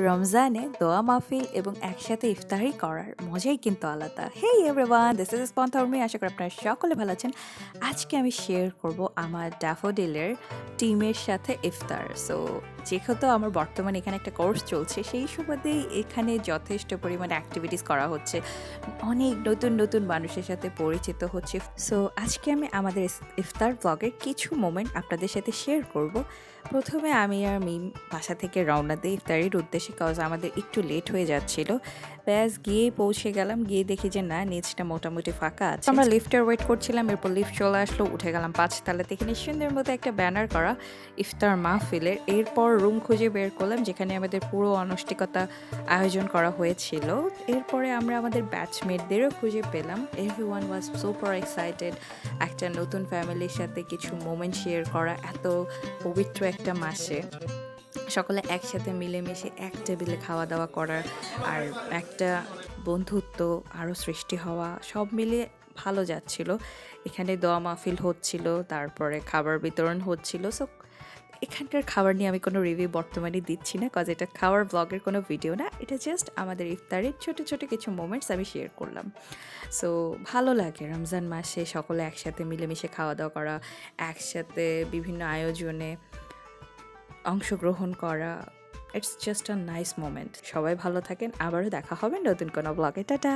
রমজানে দোয়া মাহফিল এবং একসাথে ইফতারি করার মজাই কিন্তু আলাদা। হেই এভরিওয়ান, দিস ইজ স্পন্থা। আশা করি আপনারা সকলে ভালো আছেন। আজকে আমি শেয়ার করব আমার ড্যাফোডিলের টিমের সাথে ইফতার। সো যেহেতু আমার বর্তমানে এখানে একটা কোর্স চলছে, সেই সুবাদেই এখানে যথেষ্ট পরিমাণে অ্যাক্টিভিটিস করা হচ্ছে। অনেক নতুন নতুন মানুষের সাথে পরিচিত হচ্ছে। সো আজকে আমি আমাদের ইফতার ব্লগের কিছু মোমেন্ট আপনাদের সাথে শেয়ার করব। প্রথমে আমি আর মিম বাসা থেকে রওনা দিই ইফতারির উদ্দেশ্যে, কজ আমাদের একটু লেট হয়ে যাচ্ছিল। ব্যাস গিয়ে পৌঁছে গেলাম, গিয়ে দেখি যে না, নিচটা মোটামুটি ফাঁকা আছে। আমরা লিফটের ওয়েট করছিলাম, এরপর লিফট চলে আসলো, উঠে গেলাম 5 তলাতে। এখানে সুন্দর মতো একটা ব্যানার করা ইফতার মাহফিলের। এরপর রুম খুঁজে বের করলাম যেখানে আমাদের পুরো আনুষ্ঠানিকতা আয়োজন করা হয়েছিল। এরপরে আমরা আমাদের ব্যাচমেটদেরও খুঁজে পেলাম। এভরিওয়ান ওয়াজ সুপার এক্সাইটেড একটা নতুন ফ্যামিলির সাথে কিছু মোমেন্ট শেয়ার করা এত পবিত্র একটা মাসে। সকলে একসাথে মিলেমিশে এক টেবিলে খাওয়া দাওয়া করার আর একটা বন্ধুত্ব আরও সৃষ্টি হওয়া, সব মিলিয়ে ভালো যাচ্ছিল। এখানে দোয়া মাহফিল হচ্ছিল, তারপরে খাবার বিতরণ হচ্ছিল। সো এখানকার খাবার নিয়ে আমি কোনো রিভিউ বর্তমানে দিচ্ছি না, কজ এটা খাওয়ার ব্লগের কোনো ভিডিও না, এটা জাস্ট আমাদের ইফতারের ছোটো ছোটো কিছু মোমেন্টস আমি শেয়ার করলাম। সো ভালো লাগে রমজান মাসে সকলে একসাথে মিলেমিশে খাওয়া দাওয়া করা, একসাথে বিভিন্ন আয়োজনে অংশগ্রহণ করা। It's just a nice moment. সবাই ভালো থাকেন, আবারও দেখা হবে নতুন কোনো ব্লগে। টাটা।